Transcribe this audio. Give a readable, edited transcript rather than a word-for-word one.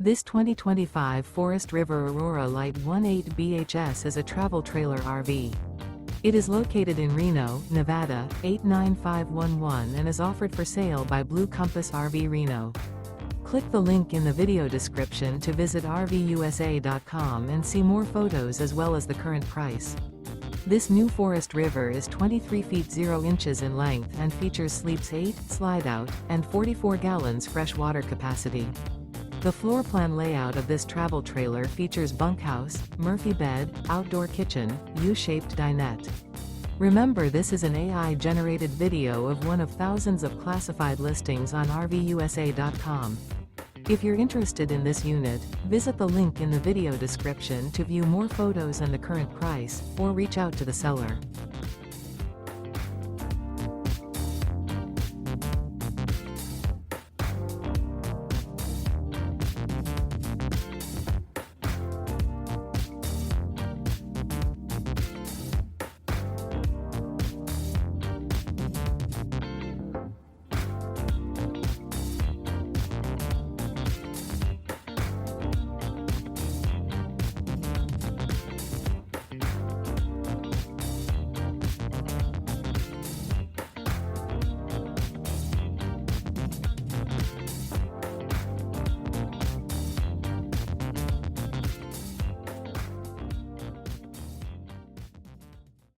This 2025 Forest River Aurora Light 18 BHS is a travel trailer RV. It is located in Reno, Nevada, 89511 and is offered for sale by Blue Compass RV Reno. Click the link in the video description to visit RVUSA.com and see more photos as well as the current price. This new Forest River is 23 feet 0 inches in length and features sleeps 8, slide-out, and 44 gallons fresh water capacity. The floor plan layout of this travel trailer features bunkhouse, Murphy bed, outdoor kitchen, U-shaped dinette. Remember, this is an AI-generated video of one of thousands of classified listings on RVUSA.com. If you're interested in this unit, visit the link in the video description to view more photos and the current price, or reach out to the seller.